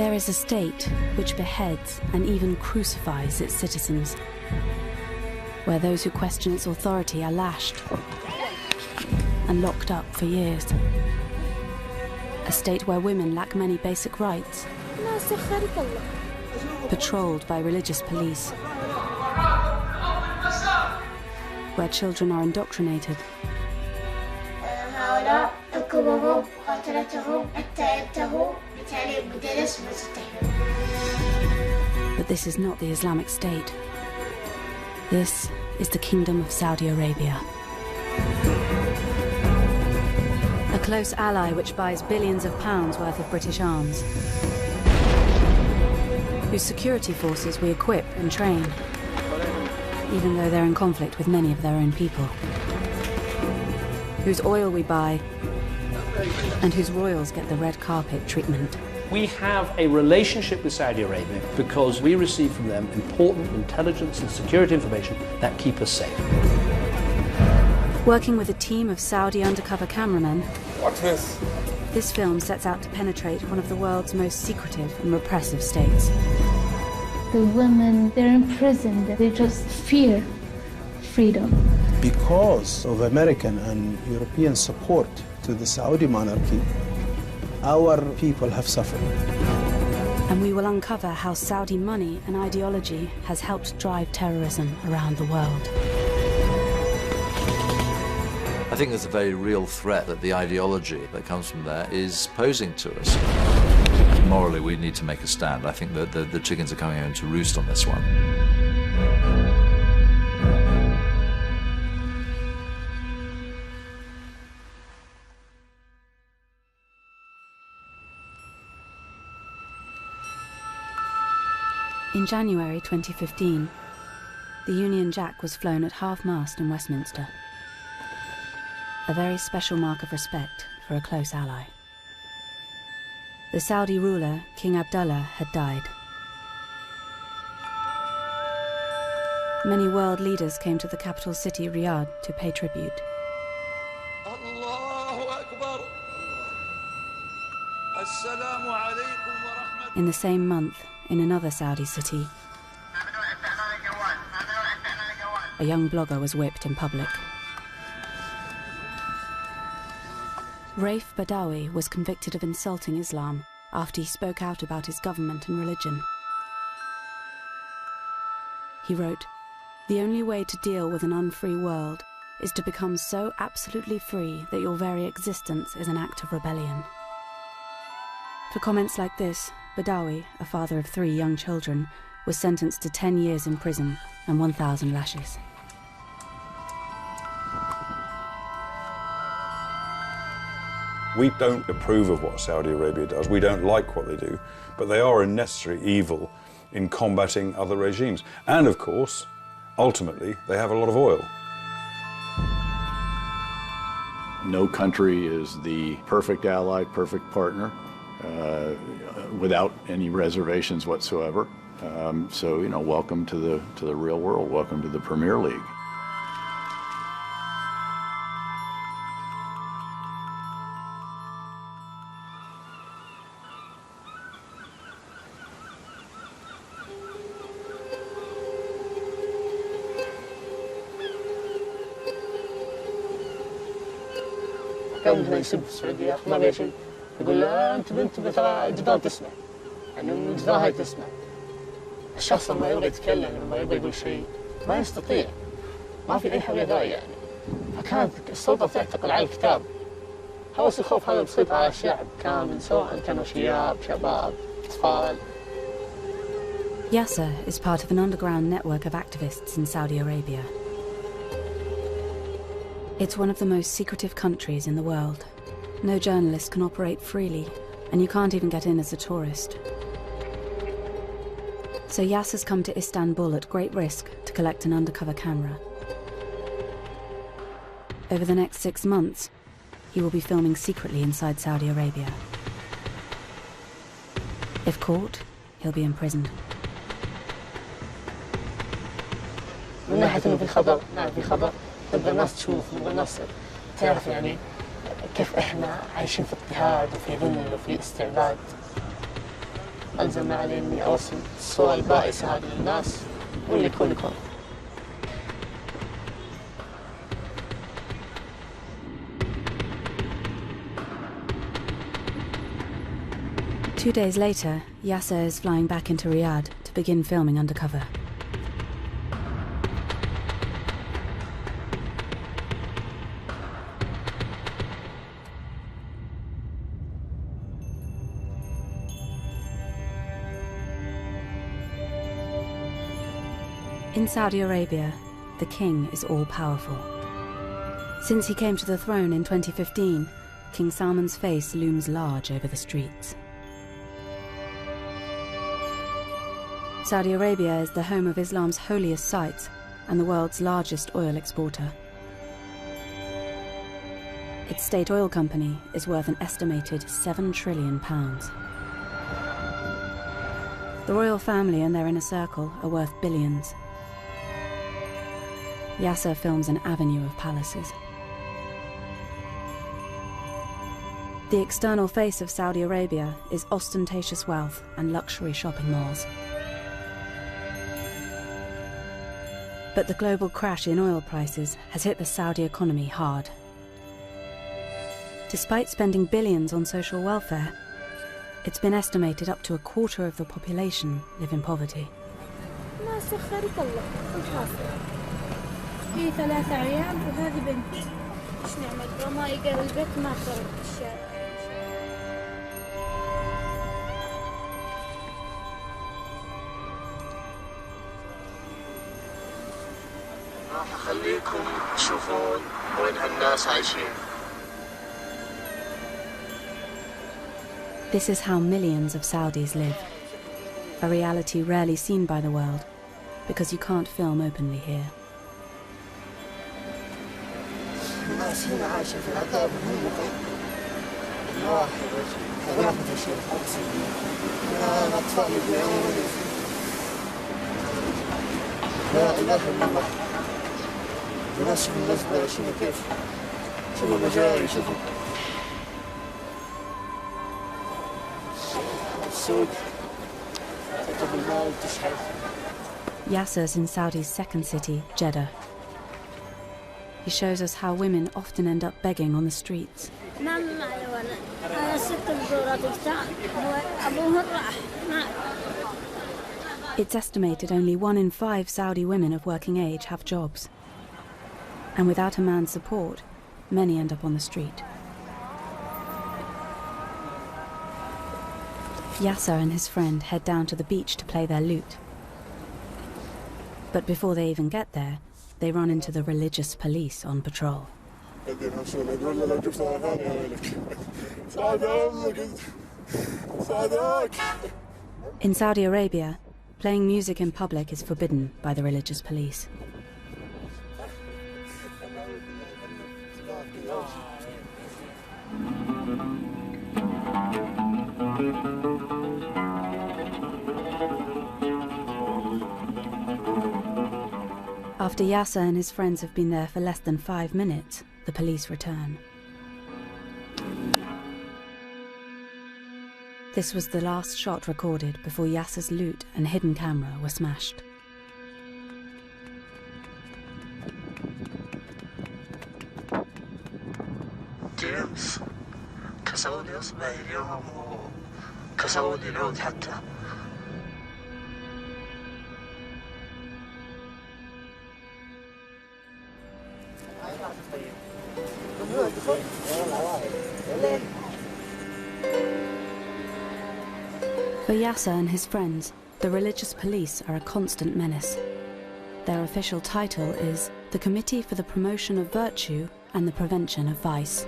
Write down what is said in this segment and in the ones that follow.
There is a state which beheads and even crucifies its citizens, where those who question its authority are lashed and locked up for years. A state where women lack many basic rights, patrolled by religious police, where children are indoctrinated, but this is not the Islamic State. This is the Kingdom of Saudi Arabia. A close ally which buys billions of pounds worth of British arms, whose security forces we equip and train, even though they're in conflict with many of their own people, whose oil we buy, and whose royals get the red carpet treatment. We have a relationship with Saudi Arabia because we receive from them important intelligence and security information that keep us safe. Working with a team of Saudi undercover cameramen, what's this? This film sets out to penetrate one of the world's most secretive and repressive states. The women, they're imprisoned. They just fear freedom. Because of American and European support to the Saudi monarchy, our people have suffered. And we will uncover how Saudi money and ideology has helped drive terrorism around the world. I think there's a very real threat that the ideology that comes from there is posing to us. Morally, we need to make a stand. I think that the chickens are coming home to roost on this one. In January 2015, the Union Jack was flown at half-mast in Westminster. A very special mark of respect for a close ally. The Saudi ruler, King Abdullah, had died. Many world leaders came to the capital city, Riyadh, to pay tribute. In the same month, in another Saudi city, a young blogger was whipped in public. Raif Badawi was convicted of insulting Islam after he spoke out about his government and religion. He wrote, "The only way to deal with an unfree world is to become so absolutely free that your very existence is an act of rebellion." For comments like this, Badawi, a father of 3 young children, was sentenced to 10 years in prison and 1,000 lashes. We don't approve of what Saudi Arabia does. We don't like what they do, but they are a necessary evil in combating other regimes. And of course, ultimately, they have a lot of oil. No country is the perfect ally, perfect partner, without any reservations whatsoever. So, you know, welcome to the real world. Welcome to the Premier League. كان بدنا يسب السعودية ما بيشي يقول له أنت بنت ترى الجدران تسمع يعني الجدران هاي تسمع الشخص لما يبغى يتكلم لما يبغى يقول شيء ما يستطيع ما في أي حاجة داعي يعني فكانت السلطة تعتقل على الكتاب هوس الخوف هذا بسيط على الشعب كامل سواء كانوا شباب أطفال. Yasser is part of an underground network of activists in Saudi Arabia. It's one of the most secretive countries in the world. No journalist can operate freely, and you can't even get in as a tourist. So Yasser's come to Istanbul at great risk to collect an undercover camera. Over the next 6 months, he will be filming secretly inside Saudi Arabia. If caught, he'll be imprisoned. من ناحية إنه في خبر، نعم في خبر، نبغى الناس تشوف، نبغى الناس تعرف يعني كيف إحنا عايشين في اضطهاد وفي ذل وفي استعباد. ألزم علي إني أوصل الصورة البائسة هذه للناس واللي يكون يكون. 2 days later, Yasser is flying back into Riyadh to begin filming undercover. In Saudi Arabia, the king is all-powerful. Since he came to the throne in 2015, King Salman's face looms large over the streets. Saudi Arabia is the home of Islam's holiest sites and the world's largest oil exporter. Its state oil company is worth an estimated £7 trillion. The royal family and their inner circle are worth billions. Yasser films an avenue of palaces. The external face of Saudi Arabia is ostentatious wealth and luxury shopping malls. But the global crash in oil prices has hit the Saudi economy hard. Despite spending billions on social welfare, it's been estimated up to a quarter of the population live in poverty. في 3 عيال وهذه بنت. ايش نعمل؟ ما يقرا البيت ما خرج الشارع. راح اخليكم تشوفون وين هالناس عايشين. This is how millions of Saudis live, a reality rarely seen by the world because you can't film openly here. الناس هنا عايشة في العذاب والمقيم. الواحد ثلاثة أشياء خمسين. الأطفال يبيعون. لا إله إلا الله. الناس بالنسبة شنو كيف؟ شنو مجاري شوفوا. السوق. تكتب المال تشحن. Yasser's in Saudi's second city, Jeddah. He shows us how women often end up begging on the streets. It's estimated only 1 in 5 Saudi women of working age have jobs. And without a man's support, many end up on the street. Yasser and his friend head down to the beach to play their lute. But before they even get there, they run into the religious police on patrol. In Saudi Arabia, playing music in public is forbidden by the religious police. After Yasser and his friends have been there for less than 5 minutes, the police return. This was the last shot recorded before Yasser's lute and hidden camera were smashed. جيمس كسوني اصبعي اليوم وكسوني العود حتى. For Yasser and his friends, the religious police are a constant menace. Their official title is the Committee for the Promotion of Virtue and the Prevention of Vice.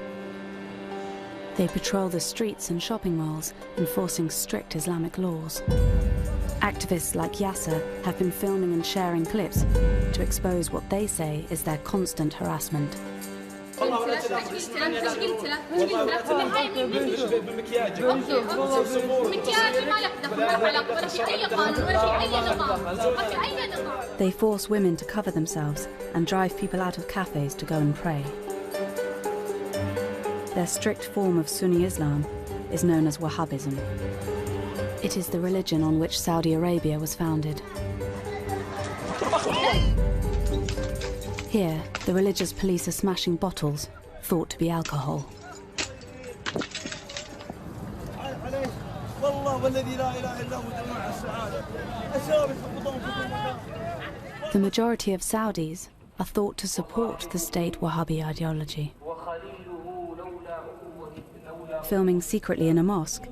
They patrol the streets and shopping malls, enforcing strict Islamic laws. Activists like Yasser have been filming and sharing clips to expose what they say is their constant harassment. They force women to cover themselves and drive people out of cafes to go and pray. Their strict form of Sunni Islam is known as Wahhabism. It is the religion on which Saudi Arabia was founded. Here, the religious police are smashing bottles, thought to be alcohol. The majority of Saudis are thought to support the state Wahhabi ideology. Filming secretly in a mosque,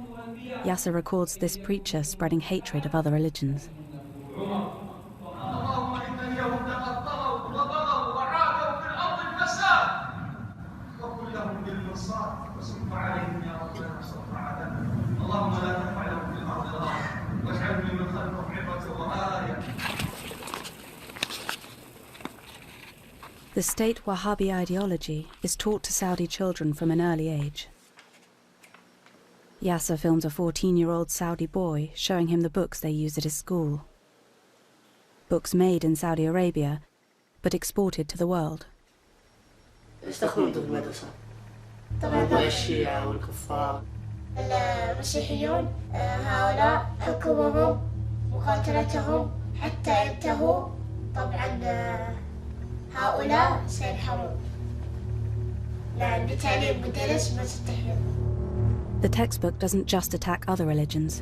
Yasser records this preacher spreading hatred of other religions. The state Wahhabi ideology is taught to Saudi children from an early age. Yasser films a 14-year-old Saudi boy showing him the books they use at his school. Books made in Saudi Arabia, but exported to the world. الشيعة والكفار المسيحيون هؤلاء حكمهم مقاتلتهم حتى ينتهوا طبعا هؤلاء سينحرون بتعليم مدرس مسيحيون. The textbook doesn't just attack other religions.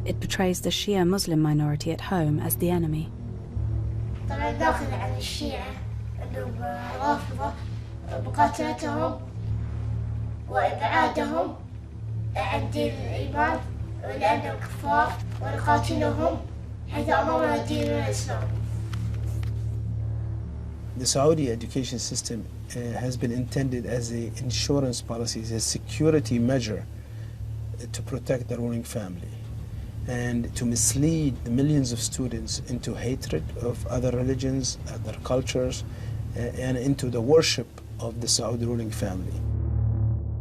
It portrays the Shia Muslim minority at home as the enemy. طبعا داخل عن الشيعة انهم رافضة مقاتلتهم وابعادهم عن دين الايمان لانهم كفار ونقاتلهم حيث امرنا دين الاسلام. The Saudi education system has been intended as an insurance policy, as a security measure to protect the ruling family and to mislead the millions of students into hatred of other religions, other cultures, and into the worship of the Saudi ruling family.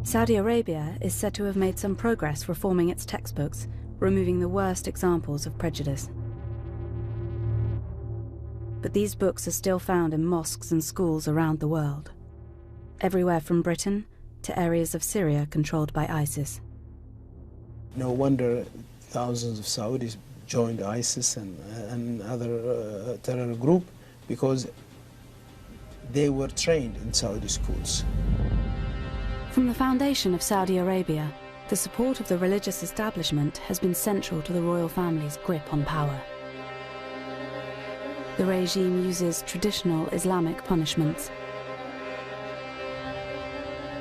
Saudi Arabia is said to have made some progress reforming its textbooks, removing the worst examples of prejudice. But these books are still found in mosques and schools around the world, everywhere from Britain to areas of Syria controlled by ISIS. No wonder thousands of Saudis joined ISIS and other terror group, because they were trained in Saudi schools. From the foundation of Saudi Arabia, the support of the religious establishment has been central to the royal family's grip on power. The regime uses traditional Islamic punishments.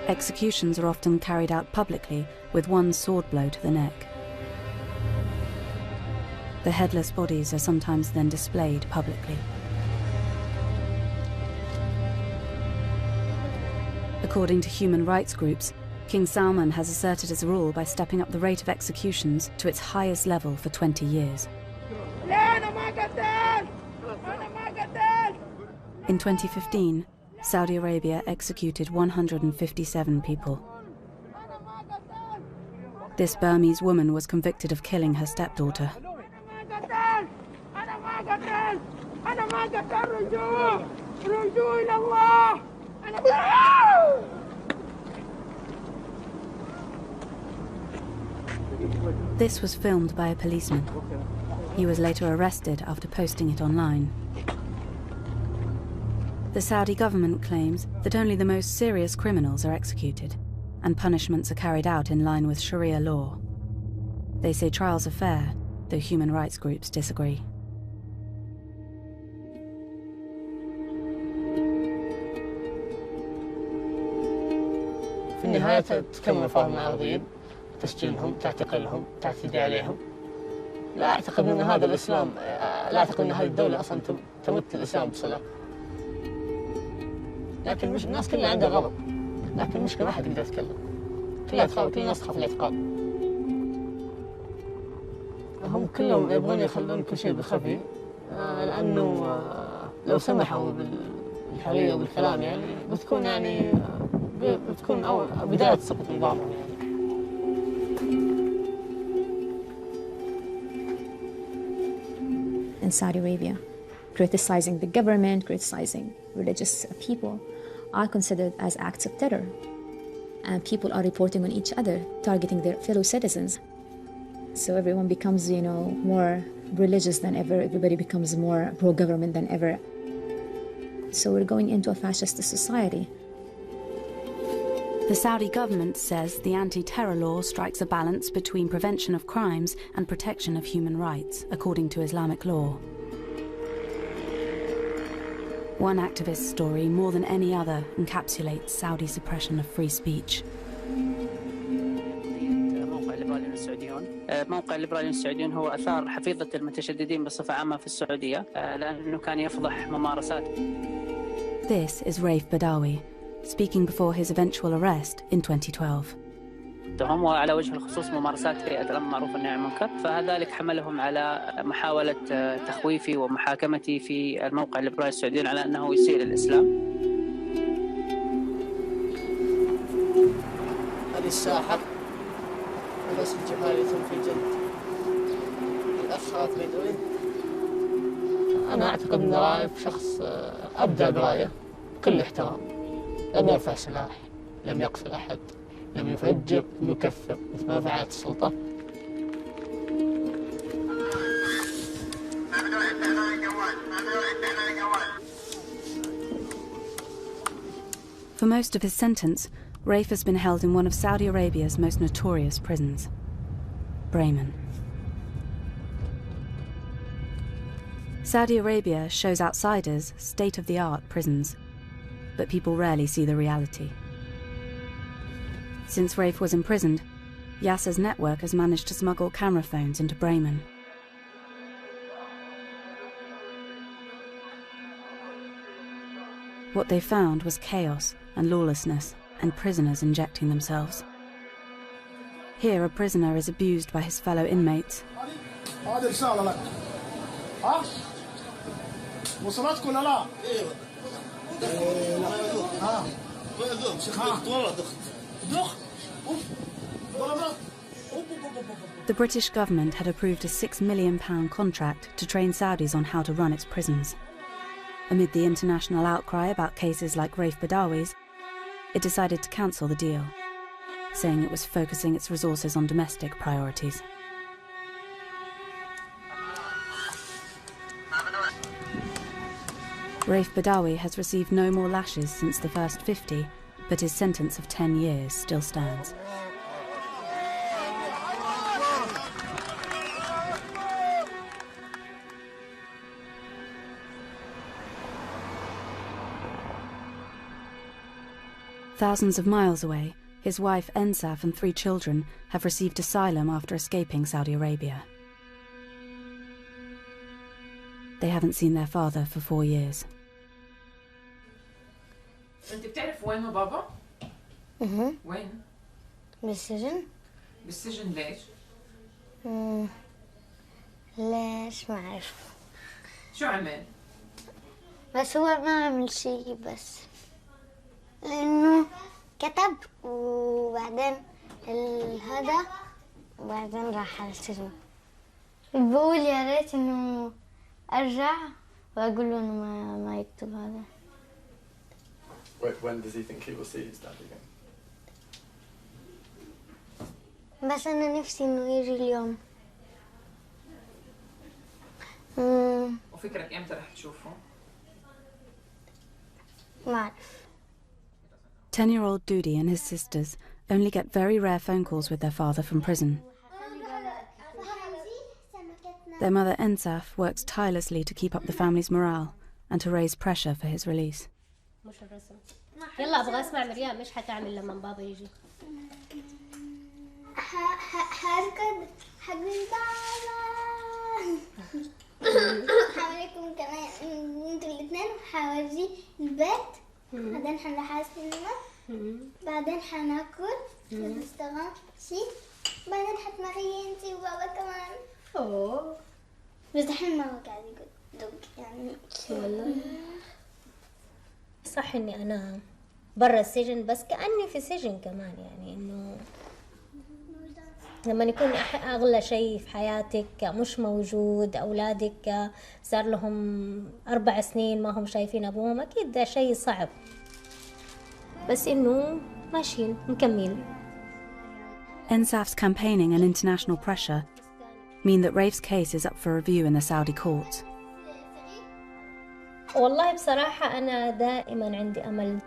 Executions are often carried out publicly with one sword blow to the neck. The headless bodies are sometimes then displayed publicly. According to human rights groups, King Salman has asserted his rule by stepping up the rate of executions to its highest level for 20 years. In 2015, Saudi Arabia executed 157 people. This Burmese woman was convicted of killing her stepdaughter. This was filmed by a policeman. He was later arrested after posting it online. The Saudi government claims that only the most serious criminals are executed, and punishments are carried out in line with Sharia law. They say trials are fair, though human rights groups disagree. في النهاية تكمل فهم العربيين، تسجيلهم، تعتقلهم، تعتدي عليهم. لا أعتقد أن هذا الإسلام، لا أعتقد أن هذه الدولة أصلا تمت الإسلام بصلة. لكن مش الناس كلها عندها غضب، لكن المشكلة ما حد يقدر يتكلم. كل الناس تخاف الاعتقال. هم كلهم يبغون يخلون كل شيء بخفي، لأنه لو سمحوا بالحرية وبالكلام يعني بتكون بداية سقوط نظامهم يعني. In Saudi Arabia, criticizing the government, criticizing religious people are considered as acts of terror. And people are reporting on each other, targeting their fellow citizens. So everyone becomes, more religious than ever. Everybody becomes more pro-government than ever. So we're going into a fascist society. The Saudi government says the anti-terror law strikes a balance between prevention of crimes and protection of human rights, according to Islamic law. One activist's story, more than any other, encapsulates Saudi suppression of free speech. موقع الليبراليين السعوديون هو أثار حفيظة المتشددين بصفة عامة في السعودية لأنه كان يفضح ممارسات. This is Raif Badawi, speaking before his eventual arrest in 2012. وعلى وجه الخصوص ممارسات هيئة الأمر بالمعروف والنهي عن المنكر، فذلك حملهم على محاولة تخويفي ومحاكمتي في الموقع الليبرالي السعوديون على أنه يسيء للإسلام. هذه الساحة وناس جمالية في جد. الأشخاص بدوي. أنا أعتقد أن رايف شخص أبدع برايه بكل احترام. لم يرفع سلاح، لم يقتل أحد، لم يفجر، لم يكفر مثل ما فعلت السلطة. For most of his sentence, Raif has been held in one of Saudi Arabia's most notorious prisons, Bremen. Saudi Arabia shows outsiders state-of-the-art prisons, but people rarely see the reality. Since Raif was imprisoned, Yasser's network has managed to smuggle camera phones into Bremen. What they found was chaos and lawlessness, and prisoners injecting themselves. Here, a prisoner is abused by his fellow inmates. The British government had approved a £6 million contract to train Saudis on how to run its prisons. Amid the international outcry about cases like Raif Badawi's, it decided to cancel the deal, saying it was focusing its resources on domestic priorities. Raif Badawi has received no more lashes since the first 50, but his sentence of 10 years still stands. Thousands of miles away, his wife Ensaf and 3 children have received asylum after escaping Saudi Arabia. They haven't seen their father for 4 years. أنت بتعرف وين بابا؟ وين؟ بالسجن. بالسجن ليش؟ ليش ما أعرف. شو عمل؟ بس هو ما عمل شيء، بس لأنه كتب وبعدين هذا وبعدين راح على السجن. بقول يا ريت إنه أرجع وأقول له إنه ما يكتب هذا. When does he think he will see his dad again? بس أنا نفسي إنه يجي اليوم. وفكرك إمتى رح تشوفه؟ ما أعرف. 10-year-old Dudi and his sisters only get very rare phone calls with their father from prison. Their mother Ensaf works tirelessly to keep up the family's morale and to raise pressure for his release. يلا ابغى اسمع مريم ايش حتعمل لما بابا يجي؟ هركض حبيبي بابا. حواليكم كمان انتوا الاثنين، وحورجيه البيت، بعدين حنروح على السينما، بعدين حناكل نشتغل شيء، بعدين حتمري انتي وبابا كمان. اوه بس دحين ماما قاعد يقول يعني والله صح اني انا برا السجن، بس كأني في سجن كمان، يعني انه لما يكون اغلى شيء في حياتك مش موجود، اولادك صار لهم 4 سنين ما هم شايفين ابوهم، اكيد ده شيء صعب، بس انه ماشيين مكملين. Ensaf's campaigning and international pressure mean that Rafe's case is up for review in the Saudi courts. والله بصراحة أنا دائما عندي أمل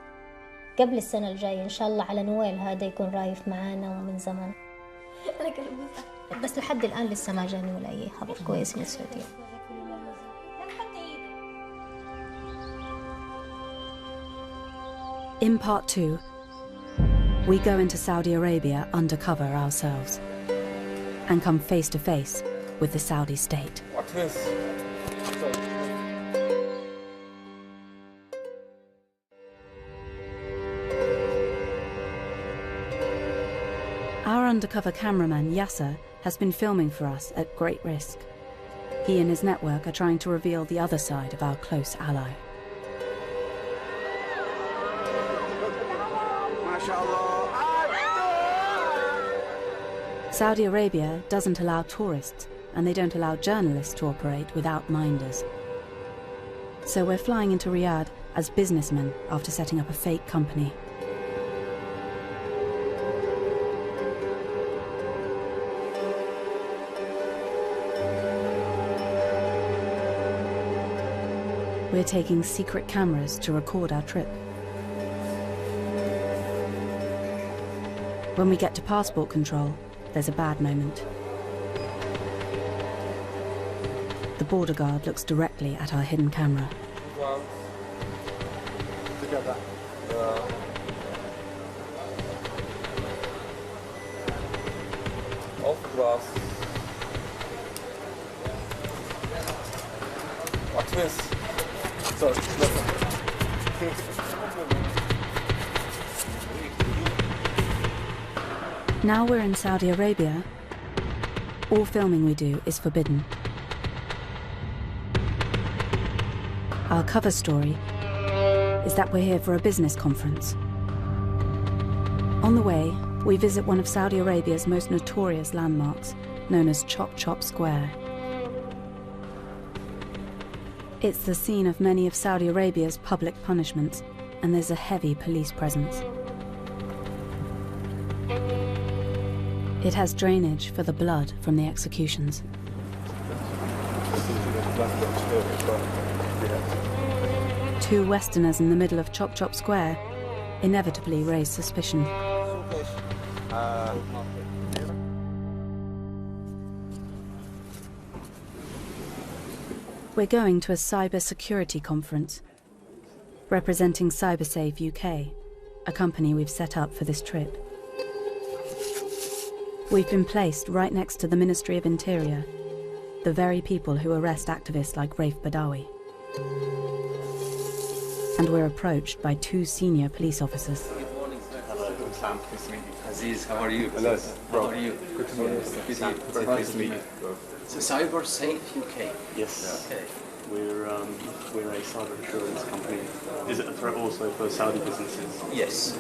قبل السنة الجاية إن شاء الله على نويل هذا يكون رايف معانا ومن زمان. بس لحد الآن لسه ما جاني ولا أي خبر كويس من السعودية. In part 2, we go into Saudi Arabia undercover ourselves and come face to face with the Saudi state. What's this? Our undercover cameraman Yasser has been filming for us at great risk. He and his network are trying to reveal the other side of our close ally. Saudi Arabia doesn't allow tourists, and they don't allow journalists to operate without minders. So we're flying into Riyadh as businessmen after setting up a fake company. We're taking secret cameras to record our trip. When we get to passport control, there's a bad moment. The border guard looks directly at our hidden camera. Together. Off glass. What's this? Sorry, Now we're in Saudi Arabia. All filming we do is forbidden. Our cover story is that we're here for a business conference. On the way, we visit one of Saudi Arabia's most notorious landmarks, known as Chop Chop Square. It's the scene of many of Saudi Arabia's public punishments, and there's a heavy police presence. It has drainage for the blood from the executions. Two Westerners in the middle of Chop Chop Square inevitably raise suspicion. We're going to a cyber-security conference, representing CyberSafe UK, a company we've set up for this trip. We've been placed right next to the Ministry of Interior, the very people who arrest activists like Raif Badawi. And we're approached by two senior police officers. Good morning, sir. Hello, Sam. Nice to meet you. Aziz, how are you? Hello. How are you? Good to meet you. Good to meet you. Very nice to meet you. So CyberSafe UK. Yes. Okay. We're a cyber insurance company. Is it a threat also for Saudi businesses? Yes.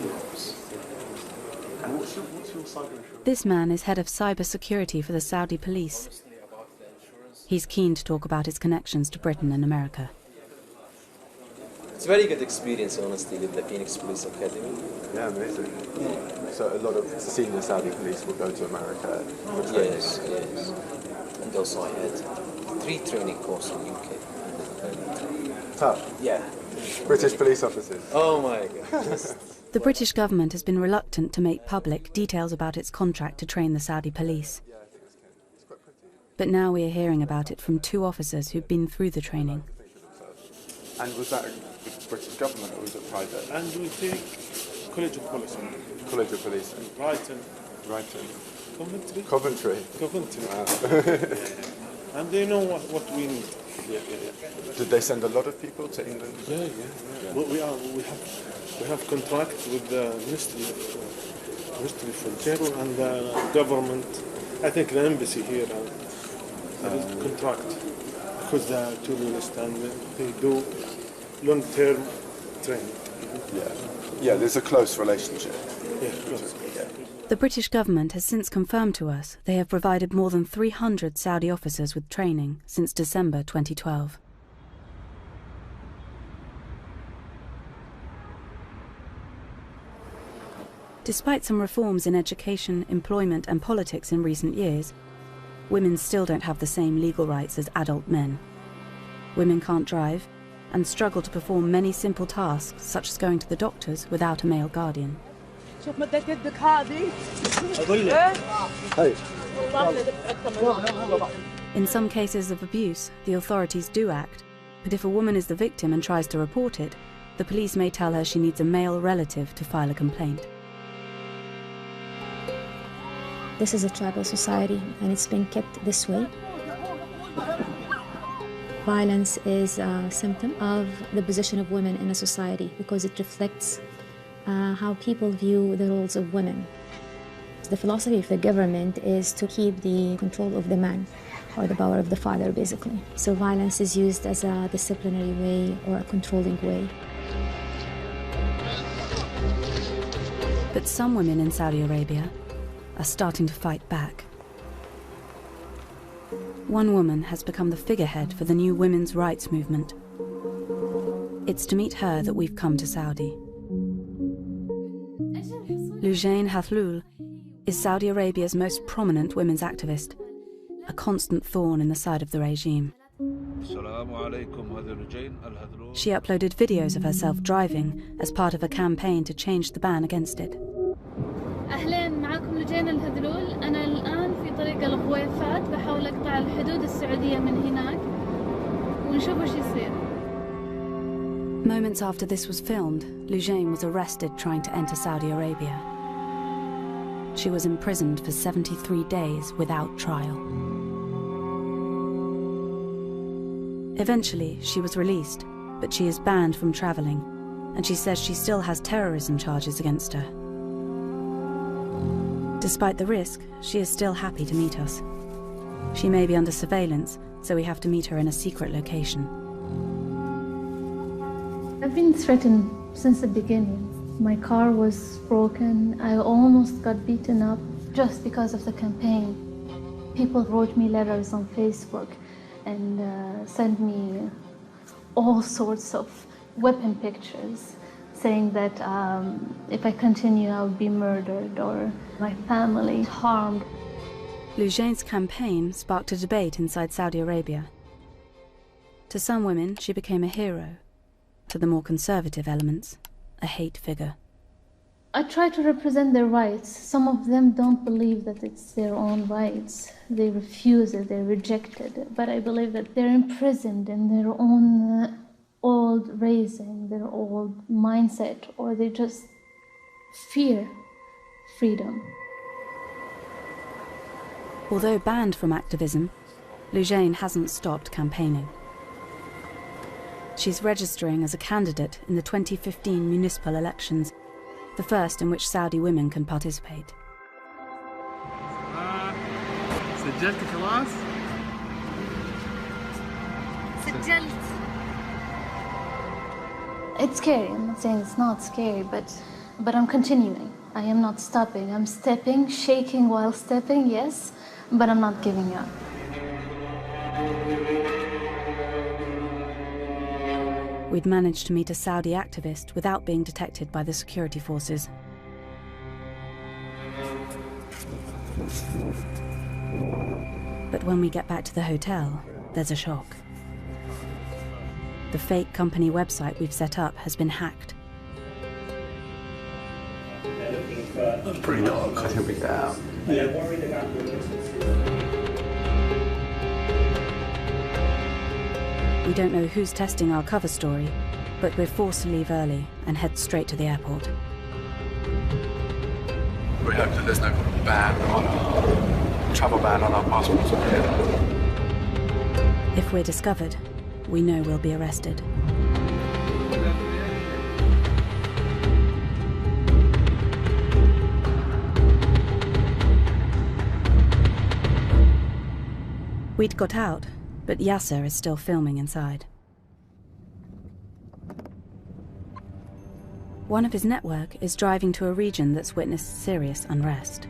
And what's your cyber insurance? This man is head of cyber security for the Saudi police. He's keen to talk about his connections to Britain and America. It's a very good experience, honestly, with the Phoenix Police Academy. Yeah, amazing. So a lot of senior Saudi police will go to America for training. Yes, yes. And also I had 3 training courses in UK. Tough? Yeah. British police officers? Oh my God. The British government has been reluctant to make public details about its contract to train the Saudi police. But now we are hearing about it from 2 officers who've been through the training. And was that the British government or was it private? And we take College of Policing. College of Policing. Brighton. Coventry? Coventry. Wow. And they know what we need. Yeah. Did they send a lot of people to England? Yeah. Well, we have contract with the Ministry of Frontier and the government. I think the embassy here has contract because they are tourists and they do long-term training. Yeah, there's a close relationship. Yeah, close. The British government has since confirmed to us they have provided more than 300 Saudi officers with training since December 2012. Despite some reforms in education, employment and politics in recent years, women still don't have the same legal rights as adult men. Women can't drive and struggle to perform many simple tasks, such as going to the doctors without a male guardian. In some cases of abuse, the authorities do act, but if a woman is the victim and tries to report it, the police may tell her she needs a male relative to file a complaint. This is a tribal society, and it's been kept this way. Violence is a symptom of the position of women in a society because it reflects how people view the roles of women. The philosophy of the government is to keep the control of the man, or the power of the father, basically. So violence is used as a disciplinary way or a controlling way. But some women in Saudi Arabia are starting to fight back. One woman has become the figurehead for the new women's rights movement. It's to meet her that we've come to Saudi. Lujain Hathlul is Saudi Arabia's most prominent women's activist, a constant thorn in the side of the regime. She uploaded videos of herself driving as part of a campaign to change the ban against it. أهلين معكم لجين الهذلول. أنا الآن في طريق الغويفات بحاول أقطع الحدود السعودية من هناك ونشوف وش يصير. Moments after this was filmed, Lujain was arrested trying to enter Saudi Arabia. She was imprisoned for 73 days without trial. Eventually, she was released, but she is banned from travelling, and she says she still has terrorism charges against her. Despite the risk, she is still happy to meet us. She may be under surveillance, so we have to meet her in a secret location. I've been threatened since the beginning. My car was broken. I almost got beaten up just because of the campaign. People wrote me letters on Facebook and sent me all sorts of weapon pictures, saying that if I continue, I would be murdered or my family harmed. Lujain's campaign sparked a debate inside Saudi Arabia. To some women, she became a hero. To the more conservative elements, a hate figure. I try to represent their rights. Some of them don't believe that it's their own rights. They refuse it, they reject it. But I believe that they're imprisoned in their own old raising, their old mindset, or they just fear freedom. Although banned from activism, Lujain hasn't stopped campaigning. She's registering as a candidate in the 2015 municipal elections, the first in which Saudi women can participate. سجلت خلاص؟ سجلت. It's scary. I'm not saying it's not scary, but I'm continuing. I am not stopping. I'm stepping, shaking while stepping, yes, but I'm not giving up. We'd managed to meet a Saudi activist without being detected by the security forces. But when we get back to the hotel, there's a shock. The fake company website we've set up has been hacked. That's pretty dark. I think we get out. We don't know who's testing our cover story, but we're forced to leave early and head straight to the airport. We hope that there's no ban on our travel ban on our passports. If we're discovered, we know we'll be arrested. We'd got out, but Yasser is still filming inside. One of his network is driving to a region that's witnessed serious unrest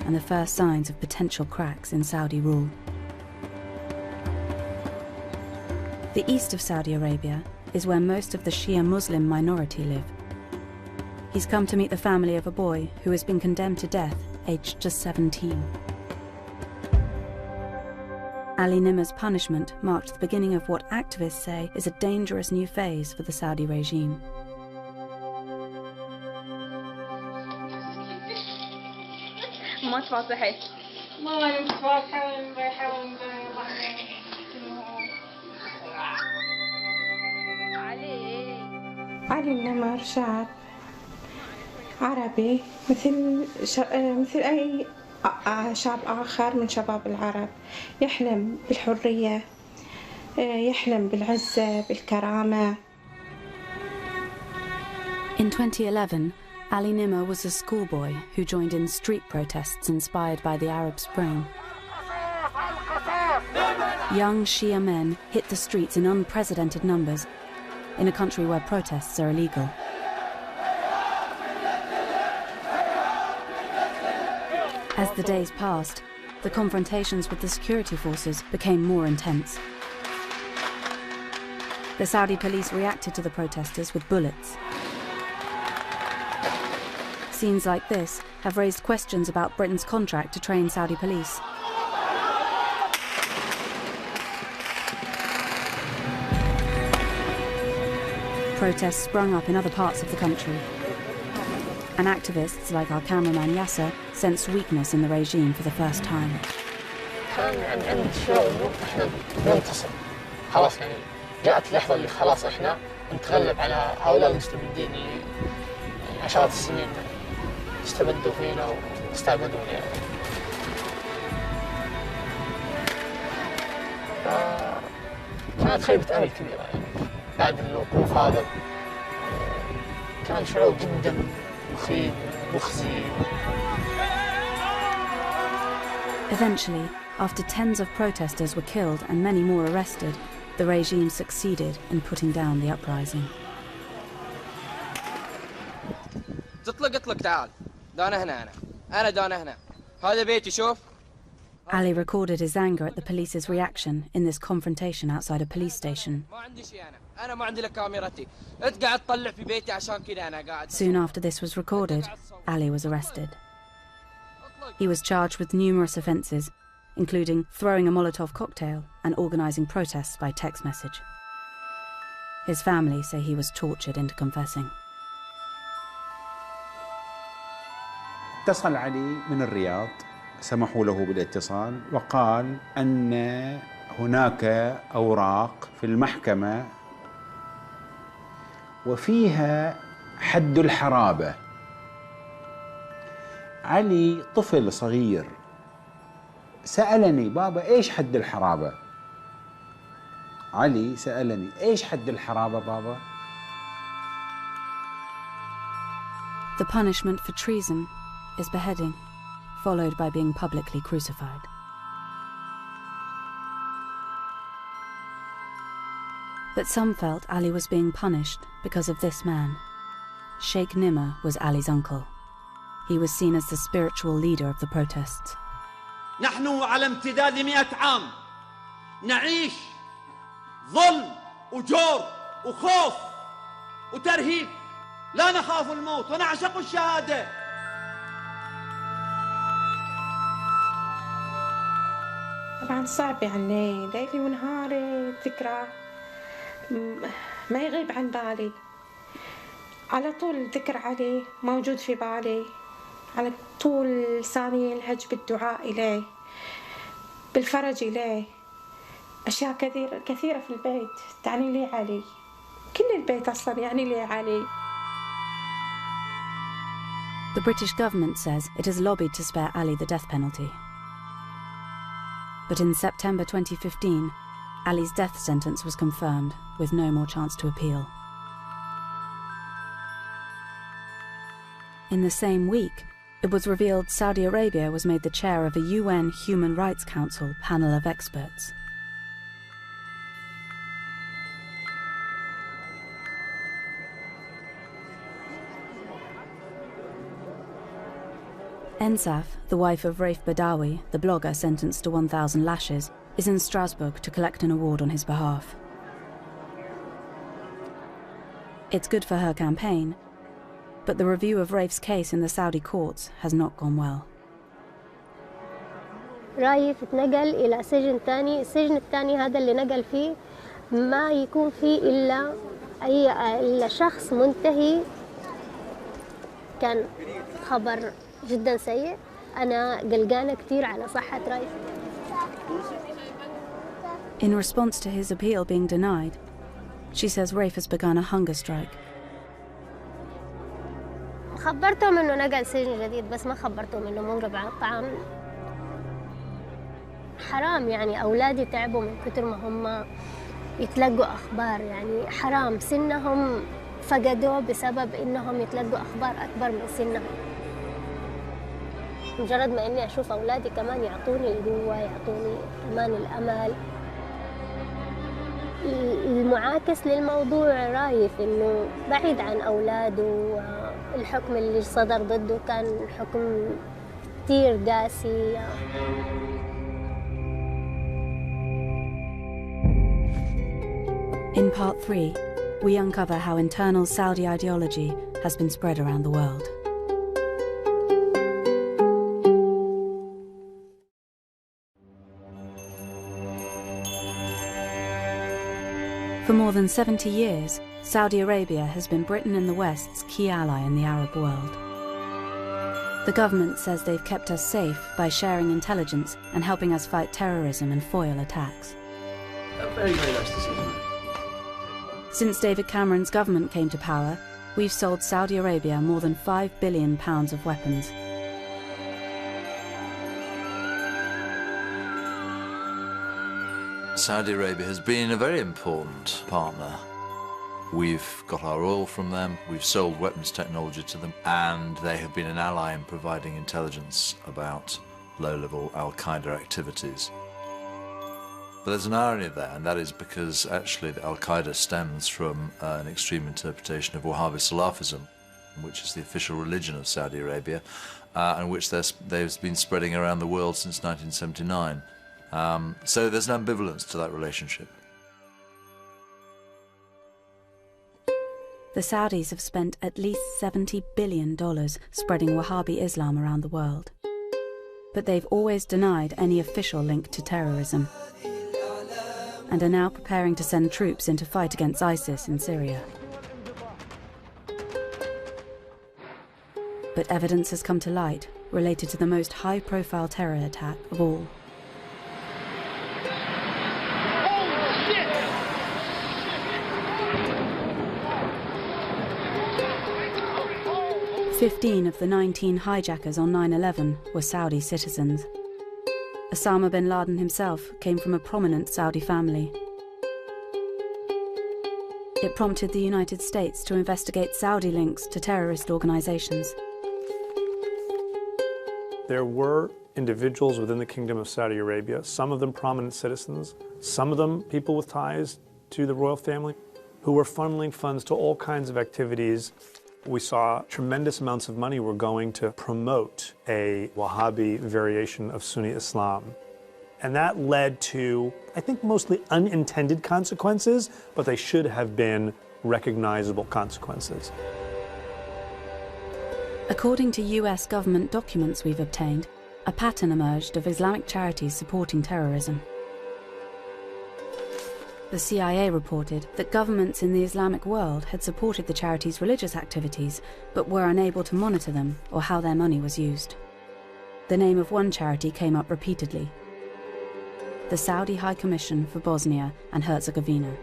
and the first signs of potential cracks in Saudi rule. The east of Saudi Arabia is where most of the Shia Muslim minority live. He's come to meet the family of a boy who has been condemned to death, aged just 17. Ali Nimr's punishment marked the beginning of what activists say is a dangerous new phase for the Saudi regime. ما تفاصحي ما علي النمر شاب عربي مثل أي شاب آخر من شباب العرب، يحلم بالحرية، يحلم بالعزة، بالكرامة. In 2011, Ali Nimr was a schoolboy who joined in street protests inspired by the Arab Spring. Young Shia men hit the streets in unprecedented numbers in a country where protests are illegal. As the days passed, the confrontations with the security forces became more intense. The Saudi police reacted to the protesters with bullets. Scenes like this have raised questions about Britain's contract to train Saudi police. Protests sprung up in other parts of the country, and activists like our cameraman Yasser sensed weakness in the regime for the first time. كان عند شعور إنه إحنا ننتصر، خلاص يعني جاءت اللحظة اللي خلاص إحنا نتغلب على هؤلاء المستبدين اللي عشرات السنين استبدوا فينا واستعبدونا يعني. كانت خيبة أمل كبيرة يعني بعد الوقوف هذا، كان شعور جدا مخيب مخزي. Eventually, after tens of protesters were killed and many more arrested, the regime succeeded in putting down the uprising. اطلق تعال، دانا هنا أنا دانا هنا، هذا بيتي شوف. Ali recorded his anger at the police's reaction in this confrontation outside a police station. أنا ما عندي لك كاميرتي، أنت قاعد تطلع في بيتي عشان كذا أنا قاعد. Soon after this was recorded, Ali was arrested. He was charged with numerous offences, including throwing a Molotov cocktail and organising protests by text message. His family say he was tortured into confessing. اتصل علي من الرياض، سمحوا له بالاتصال وقال أن هناك أوراق في المحكمة وفيها حد الحرابة. علي طفل صغير سألني بابا إيش حد الحرابة؟ علي سألني إيش حد الحرابة بابا؟ The punishment for treason is beheading, followed by being publicly crucified. But some felt Ali was being punished because of this man. Sheikh Nimr was Ali's uncle. He was seen as the spiritual leader of the protests. نحن على امتداد 100 عام نعيش ظلم وجور وخوف وترهيب، لا نخاف الموت ونعشق الشهادة. طبعا صعب يعني ليلي ونهاري الذكرى ما يغيب عن بالي، على طول ذكر علي موجود في بالي، على طول لساني يلهج بالدعاء إليه، بالفرج إليه. أشياء كثيرة في البيت تعني لي علي، كل البيت أصلا يعني لي علي. The British government says it has lobbied to spare Ali the death penalty. But in September 2015, Ali's death sentence was confirmed, with no more chance to appeal. In the same week, it was revealed Saudi Arabia was made the chair of a UN Human Rights Council panel of experts. Ensaf, the wife of Raif Badawi, the blogger sentenced to 1,000 lashes, is in Strasbourg to collect an award on his behalf. It's good for her campaign, but the review of Raif's case in the Saudi courts has not gone well. رايف اتنقل إلى سجن تاني. السجن التاني هذا اللي نقل فيه ما يكون فيه إلا شخص منتهي. كان خبر جدا سيء. أنا قلقانة كتير على صحة رايف. In response to his appeal being denied, she says Raif has begun a hunger strike. خبرتهم إنه نقل سجن جديد بس ما خبرتهم إنه منقطع عن الطعام. حرام يعني أولادي تعبوا من كتر ما هم يتلقوا أخبار، يعني حرام سنهم فقدوه بسبب إنهم يتلقوا أخبار أكبر من سنهم. مجرد ما إني أشوف أولادي كمان يعطوني القوة، يعطوني كمان الأمل. المعاكس للموضوع رايف إنه بعيد عن أولاده، الحكم اللي صدر ضده كان حكم كتير قاسي. In part 3, we uncover how internal Saudi ideology has been spread around the world. For more than 70 years, Saudi Arabia has been Britain and the West's key ally in the Arab world. The government says they've kept us safe by sharing intelligence and helping us fight terrorism and foil attacks. Very, very nice to see you. Since David Cameron's government came to power, we've sold Saudi Arabia more than £5 billion of weapons. Saudi Arabia has been a very important partner. We've got our oil from them, we've sold weapons technology to them, and they have been an ally in providing intelligence about low-level Al-Qaeda activities. But there's an irony there, and that is because actually Al-Qaeda stems from an extreme interpretation of Wahhabi Salafism, which is the official religion of Saudi Arabia, and which they've been spreading around the world since 1979. So there's an ambivalence to that relationship. The Saudis have spent at least $70 billion spreading Wahhabi Islam around the world. But they've always denied any official link to terrorism, and are now preparing to send troops in to fight against ISIS in Syria. But evidence has come to light related to the most high-profile terror attack of all. Oh, 15 of the 19 hijackers on 9/11 were Saudi citizens. Osama bin Laden himself came from a prominent Saudi family. It prompted the United States to investigate Saudi links to terrorist organizations. There were individuals within the Kingdom of Saudi Arabia, some of them prominent citizens, some of them people with ties to the royal family, who were funneling funds to all kinds of activities. We saw tremendous amounts of money were going to promote a Wahhabi variation of Sunni Islam. And that led to, I think, mostly unintended consequences, but they should have been recognizable consequences. According to US government documents we've obtained, a pattern emerged of Islamic charities supporting terrorism. The CIA reported that governments in the Islamic world had supported the charities' religious activities, but were unable to monitor them or how their money was used. The name of one charity came up repeatedly: the Saudi High Commission for Bosnia and Herzegovina.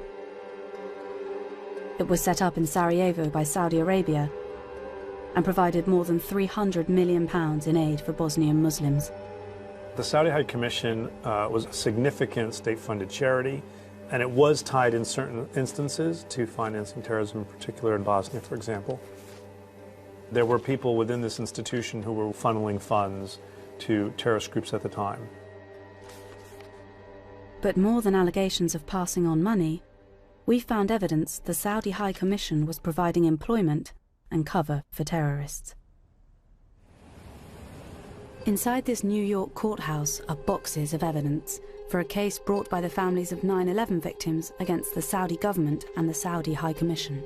It was set up in Sarajevo by Saudi Arabia and provided more than £300 million in aid for Bosnian Muslims. The Saudi High Commission was a significant state-funded charity, and it was tied in certain instances to financing terrorism, in particular in Bosnia, for example. There were people within this institution who were funneling funds to terrorist groups at the time. But more than allegations of passing on money, we found evidence the Saudi High Commission was providing employment and cover for terrorists. Inside this New York courthouse are boxes of evidence for a case brought by the families of 9/11 victims against the Saudi government and the Saudi High Commission.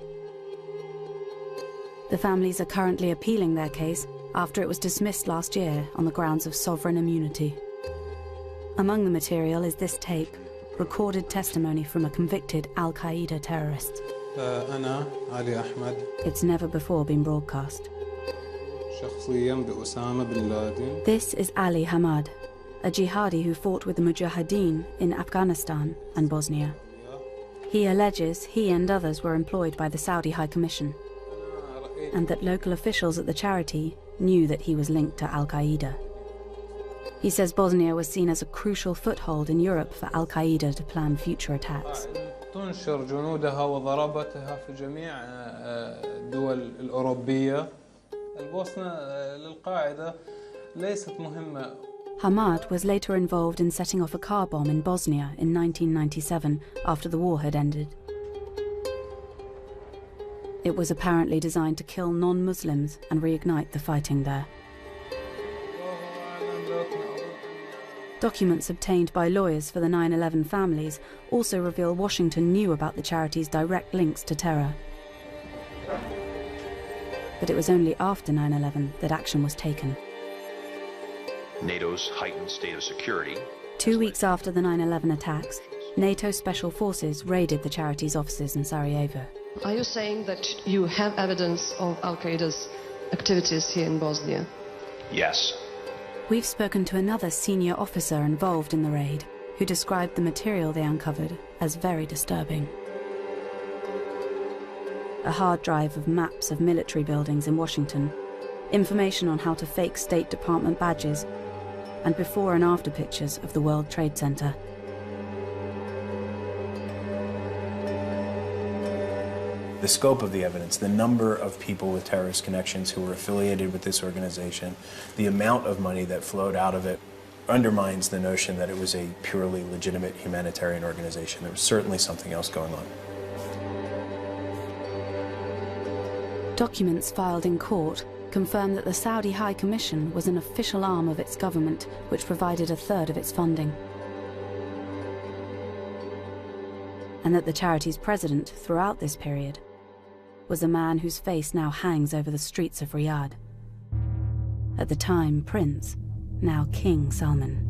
The families are currently appealing their case after it was dismissed last year on the grounds of sovereign immunity. Among the material is this tape, recorded testimony from a convicted Al-Qaeda terrorist. أنا علي أحمد. It's never before been broadcast. شخصياً بأسامة بن لادن. This is Ali Hamad, a jihadi who fought with the Mujahideen in Afghanistan and Bosnia. He alleges he and others were employed by the Saudi High Commission, and that local officials at the charity knew that he was linked to Al-Qaeda. He says Bosnia was seen as a crucial foothold in Europe for Al-Qaeda to plan future attacks. تنشر جنودها وضربتها في جميع الدول الأوروبية. البوسنة للقاعدة ليست مهمة. Hamad was later involved in setting off a car bomb in Bosnia in 1997 after the war had ended. It was apparently designed to kill non-Muslims and reignite the fighting there. Documents obtained by lawyers for the 9/11 families also reveal Washington knew about the charity's direct links to terror. But it was only after 9/11 that action was taken. NATO's heightened state of security. 2 weeks after the 9/11 attacks, NATO special forces raided the charity's offices in Sarajevo. Are you saying that you have evidence of Al-Qaeda's activities here in Bosnia? Yes. We've spoken to another senior officer involved in the raid, who described the material they uncovered as very disturbing. A hard drive of maps of military buildings in Washington, information on how to fake State Department badges, and before and after pictures of the World Trade Center. The scope of the evidence, the number of people with terrorist connections who were affiliated with this organization, the amount of money that flowed out of it undermines the notion that it was a purely legitimate humanitarian organization. There was certainly something else going on. Documents filed in court confirm that the Saudi High Commission was an official arm of its government which provided a third of its funding, and that the charity's president throughout this period was a man whose face now hangs over the streets of Riyadh. At the time, Prince, now King Salman.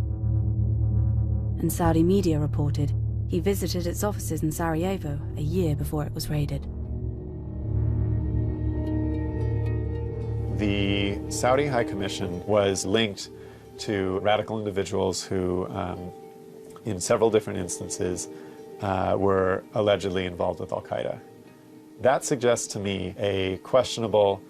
And Saudi media reported he visited its offices in Sarajevo a year before it was raided. The Saudi High Commission was linked to radical individuals who, in several different instances, were allegedly involved with Al-Qaeda. That suggests to me a questionable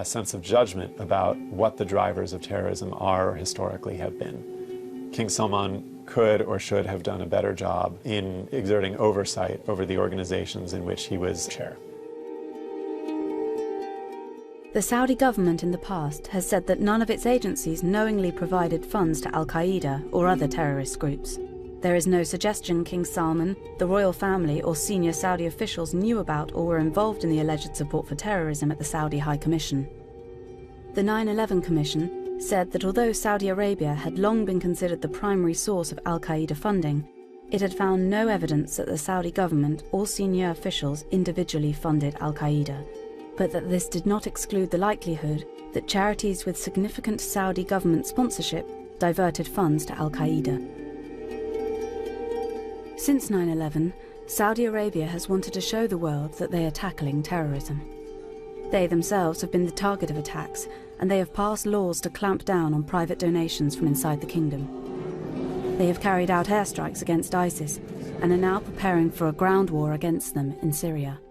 sense of judgment about what the drivers of terrorism are or historically have been. King Salman could or should have done a better job in exerting oversight over the organizations in which he was chair. The Saudi government in the past has said that none of its agencies knowingly provided funds to Al-Qaeda or other terrorist groups. There is no suggestion King Salman, the royal family, or senior Saudi officials knew about or were involved in the alleged support for terrorism at the Saudi High Commission. The 9/11 Commission said that although Saudi Arabia had long been considered the primary source of Al-Qaeda funding, it had found no evidence that the Saudi government or senior officials individually funded Al-Qaeda, but that this did not exclude the likelihood that charities with significant Saudi government sponsorship diverted funds to Al-Qaeda. Since 9/11, Saudi Arabia has wanted to show the world that they are tackling terrorism. They themselves have been the target of attacks, and they have passed laws to clamp down on private donations from inside the kingdom. They have carried out airstrikes against ISIS, and are now preparing for a ground war against them in Syria.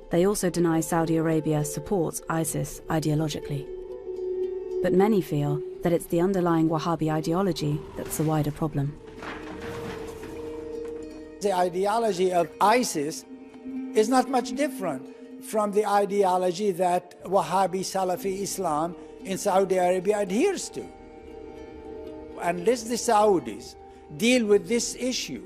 They also deny Saudi Arabia supports ISIS ideologically. But many feel that it's the underlying Wahhabi ideology that's the wider problem. The ideology of ISIS is not much different from the ideology that Wahhabi Salafi Islam in Saudi Arabia adheres to. Unless the Saudis deal with this issue,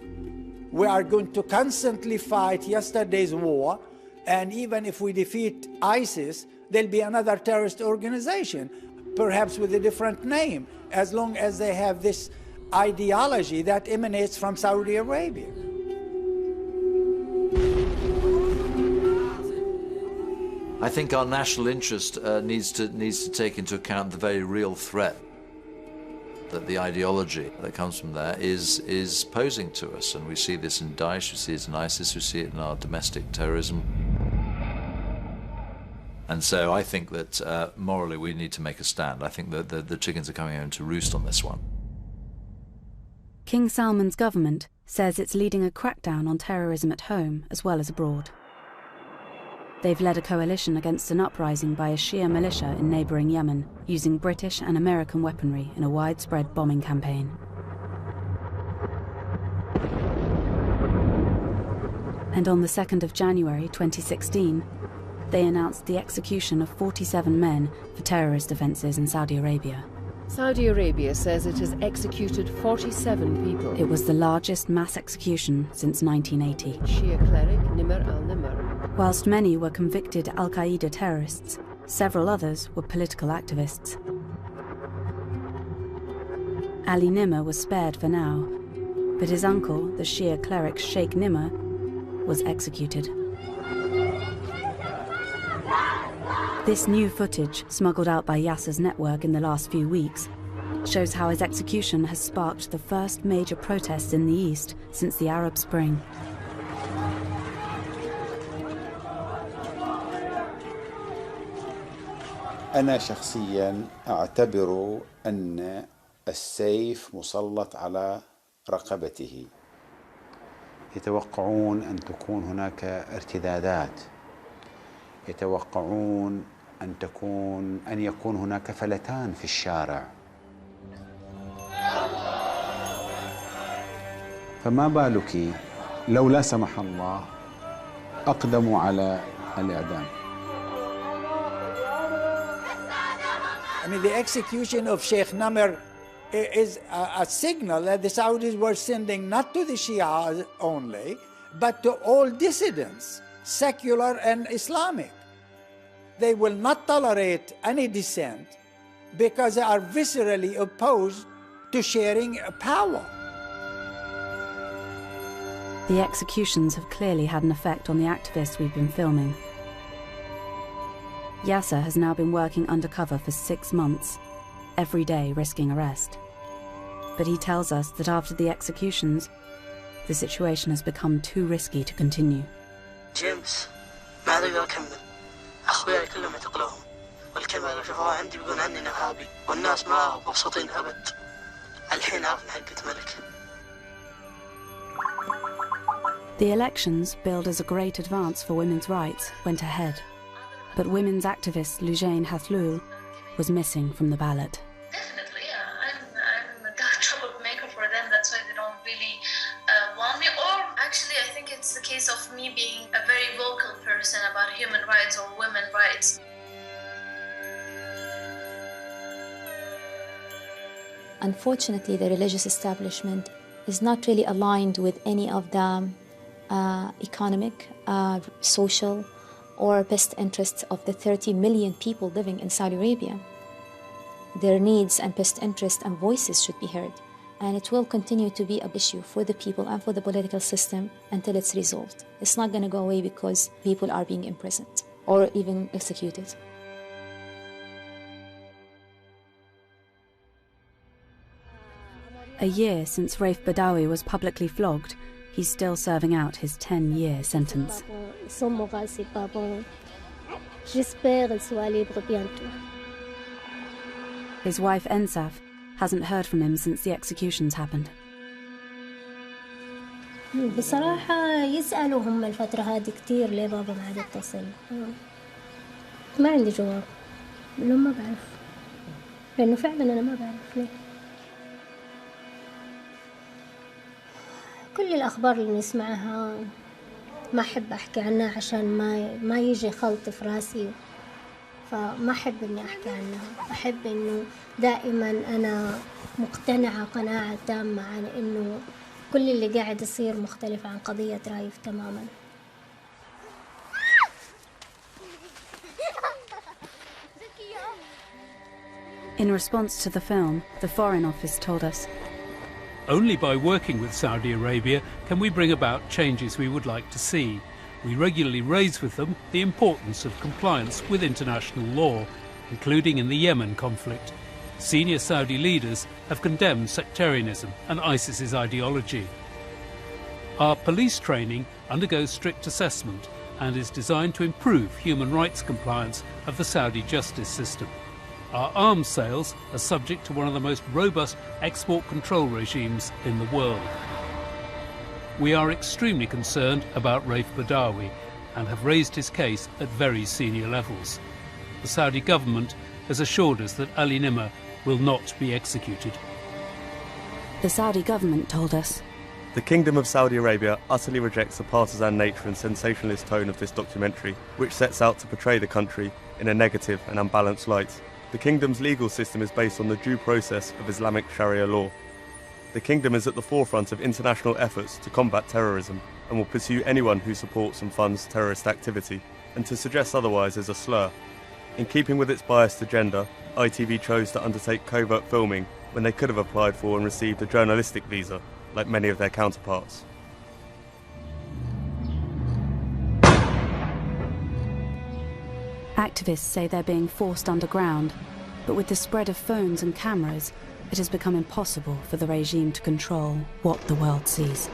we are going to constantly fight yesterday's war, and even if we defeat ISIS, there'll be another terrorist organization, perhaps with a different name, as long as they have this ideology that emanates from Saudi Arabia. I think our national interest needs to take into account the very real threat that the ideology that comes from there is posing to us, and we see this in Daesh, we see it in ISIS, we see it in our domestic terrorism. And so I think that morally we need to make a stand. I think that the chickens are coming home to roost on this one. King Salman's government says it's leading a crackdown on terrorism at home as well as abroad. They've led a coalition against an uprising by a Shia militia in neighbouring Yemen, using British and American weaponry in a widespread bombing campaign. And on the 2nd of January 2016, they announced the execution of 47 men for terrorist offences in Saudi Arabia. Saudi Arabia says it has executed 47 people. It was the largest mass execution since 1980. Shia cleric Nimr al-Nimr. Whilst many were convicted al-Qaeda terrorists, several others were political activists. Ali Nimr was spared for now, but his uncle, the Shia cleric Sheikh Nimr, was executed. This new footage, smuggled out by Yasser's network in the last few weeks, shows how his execution has sparked the first major protests in the East since the Arab Spring. أنا شخصياً أعتبر أن السيف مسلط على رقبته. يتوقعون أن تكون هناك ارتدادات، يتوقعون أن يكون هناك فلتان في الشارع. فما بالك لو لا سمح الله أقدموا على الإعدام. I mean, the execution of Sheikh Nimr is a signal that the Saudis were sending not to the Shia only, but to all dissidents, secular and Islamic. They will not tolerate any dissent because they are viscerally opposed to sharing power. The executions have clearly had an effect on the activists we've been filming. Yasser has now been working undercover for 6 months, every day risking arrest. But he tells us that after the executions, the situation has become too risky to continue. James, ما أقدر أكمل. أخوياي كلهم اعتقلوهم، والكلمة اللي شافوها عندي بيقولون عني إرهابي، والناس ما مبسوطين أبد. الحين عرفنا حقة ملك. The elections, billed as a great advance for women's rights, went ahead. But women's activist Lujain Hathlul was missing from the ballot. Definitely, yeah. I'm a troublemaker for them. That's why they don't really want me. Or actually, I think it's the case of me being a very vocal person about human rights or women's rights. Unfortunately, the religious establishment is not really aligned with any of the economic, social, or best interests of the 30 million people living in Saudi Arabia. Their needs and best interests and voices should be heard. And it will continue to be an issue for the people and for the political system until it's resolved. It's not going to go away because people are being imprisoned or even executed. A year since Raif Badawi was publicly flogged, he's still serving out his 10-year sentence. His wife Ensaf hasn't heard from him since the executions happened. بصراحة يسألوا هم الفترة هذه كتير ليه بابا ما عاد يتصل. ما عندي جواب. لهم ما بعرف. لأنه فعلا أنا ما بعرف ليه. كل الأخبار اللي نسمعها ما أحب أحكي عنها عشان ما يجي خلط في راسي، فما أحب إني أحكي عنها. أحب إنه دائما أنا مقتنعة قناعة تامة عن إنه كل اللي قاعد يصير مختلف عن قضية رايف تماما. In response to the film, the Foreign Office told us, only by working with Saudi Arabia can we bring about changes we would like to see. We regularly raise with them the importance of compliance with international law, including in the Yemen conflict. Senior Saudi leaders have condemned sectarianism and ISIS's ideology. Our police training undergoes strict assessment and is designed to improve human rights compliance of the Saudi justice system. Our arms sales are subject to one of the most robust export control regimes in the world. We are extremely concerned about Raif Badawi and have raised his case at very senior levels. The Saudi government has assured us that Ali Nimr will not be executed. The Saudi government told us, "The Kingdom of Saudi Arabia utterly rejects the partisan nature and sensationalist tone of this documentary, which sets out to portray the country in a negative and unbalanced light. The Kingdom's legal system is based on the due process of Islamic Sharia law. The Kingdom is at the forefront of international efforts to combat terrorism and will pursue anyone who supports and funds terrorist activity, and to suggest otherwise is a slur. In keeping with its biased agenda, ITV chose to undertake covert filming when they could have applied for and received a journalistic visa, like many of their counterparts." Activists say they're being forced underground, but with the spread of phones and cameras, it has become impossible for the regime to control what the world sees.